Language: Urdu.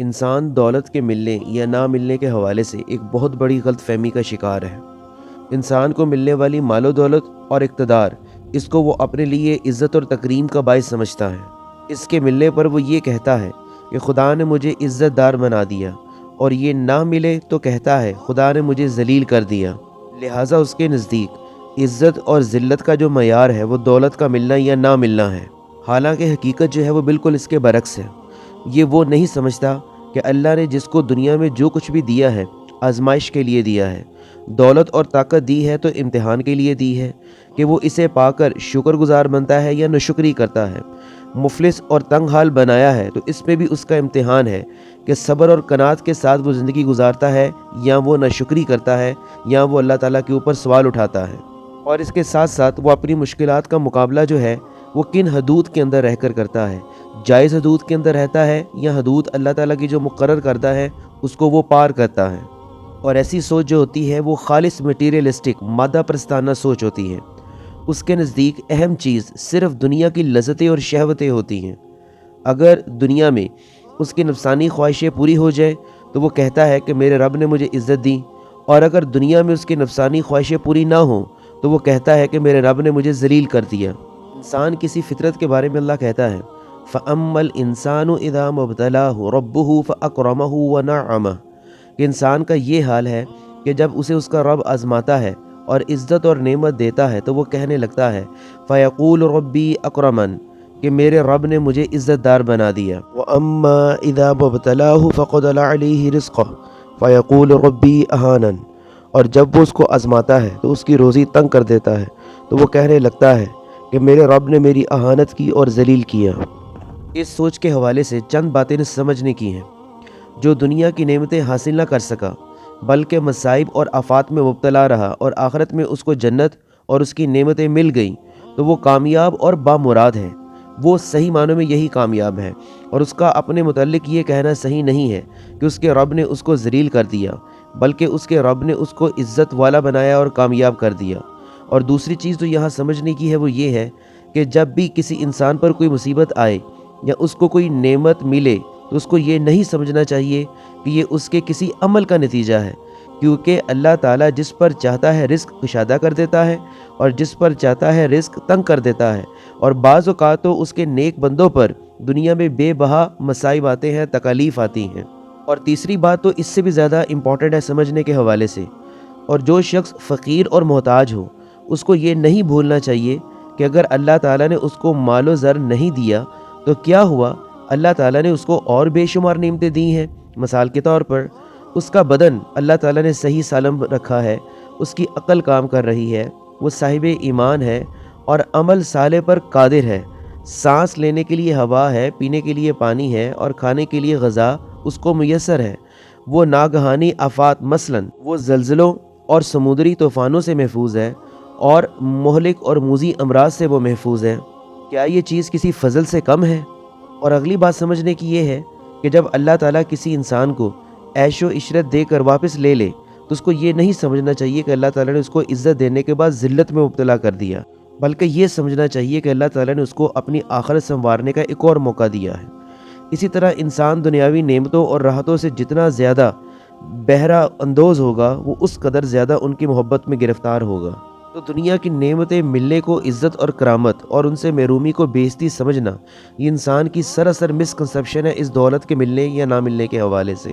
انسان دولت کے ملنے یا نہ ملنے کے حوالے سے ایک بہت بڑی غلط فہمی کا شکار ہے۔ انسان کو ملنے والی مال و دولت اور اقتدار، اس کو وہ اپنے لیے عزت اور تکریم کا باعث سمجھتا ہے۔ اس کے ملنے پر وہ یہ کہتا ہے کہ خدا نے مجھے عزت دار بنا دیا، اور یہ نہ ملے تو کہتا ہے خدا نے مجھے ذلیل کر دیا۔ لہٰذا اس کے نزدیک عزت اور ذلت کا جو معیار ہے وہ دولت کا ملنا یا نہ ملنا ہے، حالانکہ حقیقت جو ہے وہ بالکل اس کے برعکس ہے۔ یہ وہ نہیں سمجھتا کہ اللہ نے جس کو دنیا میں جو کچھ بھی دیا ہے آزمائش کے لیے دیا ہے۔ دولت اور طاقت دی ہے تو امتحان کے لیے دی ہے کہ وہ اسے پا کر شکر گزار بنتا ہے یا ناشکری کرتا ہے۔ مفلس اور تنگ حال بنایا ہے تو اس میں بھی اس کا امتحان ہے کہ صبر اور قناعت کے ساتھ وہ زندگی گزارتا ہے یا وہ ناشکری کرتا ہے یا وہ اللہ تعالیٰ کے اوپر سوال اٹھاتا ہے۔ اور اس کے ساتھ ساتھ وہ اپنی مشکلات کا مقابلہ جو ہے وہ کن حدود کے اندر رہ کر کرتا ہے، جائز حدود کے اندر رہتا ہے یا حدود اللہ تعالیٰ کی جو مقرر کرتا ہے اس کو وہ پار کرتا ہے۔ اور ایسی سوچ جو ہوتی ہے وہ خالص مٹیریلسٹک مادہ پرستانہ سوچ ہوتی ہے۔ اس کے نزدیک اہم چیز صرف دنیا کی لذتیں اور شہوتیں ہوتی ہیں۔ اگر دنیا میں اس کی نفسانی خواہشیں پوری ہو جائیں تو وہ کہتا ہے کہ میرے رب نے مجھے عزت دی، اور اگر دنیا میں اس کی نفسانی خواہشیں پوری نہ ہوں تو وہ کہتا ہے کہ میرے رب نے مجھے ذلیل کر دیا۔ انسان کسی فطرت کے بارے میں اللہ کہتا ہے فَأَمَّا الْإِنسَانُ إِذَا مَبْتَلَاهُ رَبُّهُ فَأَكْرَمَهُ وَنَعَّمَهُ کہ انسان کا یہ حال ہے کہ جب اسے اس کا رب آزماتا ہے اور عزت اور نعمت دیتا ہے تو وہ کہنے لگتا ہے فَيَقُولُ رَبِّي أَكْرَمَنِ کہ میرے رب نے مجھے عزت دار بنا دیا۔ وَأَمَّا إِذَا مَبْتَلَاهُ فَقَدَرَ عَلَيْهِ رِزْقَهُ فَيَقُولُ رَبِّي أَهَانَنِ اور جب وہ اس کو آزماتا ہے تو اس کی روزی تنگ کر دیتا ہے تو وہ کہنے لگتا ہے کہ میرے رب نے میری اہانت کی اور ذلیل کیا۔ اس سوچ کے حوالے سے چند باتیں سمجھنے کی ہیں۔ جو دنیا کی نعمتیں حاصل نہ کر سکا بلکہ مصائب اور آفات میں مبتلا رہا اور آخرت میں اس کو جنت اور اس کی نعمتیں مل گئیں تو وہ کامیاب اور بامراد ہے۔ وہ صحیح معنوں میں یہی کامیاب ہے، اور اس کا اپنے متعلق یہ کہنا صحیح نہیں ہے کہ اس کے رب نے اس کو ذلیل کر دیا، بلکہ اس کے رب نے اس کو عزت والا بنایا اور کامیاب کر دیا۔ اور دوسری چیز تو یہاں سمجھنے کی ہے وہ یہ ہے کہ جب بھی کسی انسان پر کوئی مصیبت آئے یا اس کو کوئی نعمت ملے تو اس کو یہ نہیں سمجھنا چاہیے کہ یہ اس کے کسی عمل کا نتیجہ ہے، کیونکہ اللہ تعالیٰ جس پر چاہتا ہے رزق کشادہ کر دیتا ہے اور جس پر چاہتا ہے رزق تنگ کر دیتا ہے، اور بعض اوقات تو اس کے نیک بندوں پر دنیا میں بے بہا مصائب آتے ہیں، تکالیف آتی ہیں۔ اور تیسری بات تو اس سے بھی زیادہ امپورٹنٹ ہے سمجھنے کے حوالے سے، اور جو شخص فقیر اور محتاج ہو اس کو یہ نہیں بھولنا چاہیے کہ اگر اللہ تعالیٰ نے اس کو مال و زر نہیں دیا تو کیا ہوا، اللہ تعالیٰ نے اس کو اور بے شمار نعمتیں دی ہیں۔ مثال کے طور پر اس کا بدن اللہ تعالیٰ نے صحیح سالم رکھا ہے، اس کی عقل کام کر رہی ہے، وہ صاحب ایمان ہے اور عمل صالح پر قادر ہے، سانس لینے کے لیے ہوا ہے، پینے کے لیے پانی ہے اور کھانے کے لیے غذا اس کو میسر ہے۔ وہ ناگہانی آفات مثلاً وہ زلزلوں اور سمندری طوفانوں سے محفوظ ہے، اور مہلک اور موذی امراض سے وہ محفوظ ہے۔ کیا یہ چیز کسی فضل سے کم ہے؟ اور اگلی بات سمجھنے کی یہ ہے کہ جب اللہ تعالیٰ کسی انسان کو عیش و عشرت دے کر واپس لے لے تو اس کو یہ نہیں سمجھنا چاہیے کہ اللہ تعالیٰ نے اس کو عزت دینے کے بعد ذلت میں مبتلا کر دیا، بلکہ یہ سمجھنا چاہیے کہ اللہ تعالیٰ نے اس کو اپنی آخرت سنوارنے کا ایک اور موقع دیا ہے۔ اسی طرح انسان دنیاوی نعمتوں اور راحتوں سے جتنا زیادہ بہرہ اندوز ہوگا وہ اس قدر زیادہ ان کی محبت میں گرفتار ہوگا۔ تو دنیا کی نعمتیں ملنے کو عزت اور کرامت اور ان سے محرومی کو بے عزتی سمجھنا، یہ انسان کی سراسر مسکنسیپشن ہے اس دولت کے ملنے یا نہ ملنے کے حوالے سے۔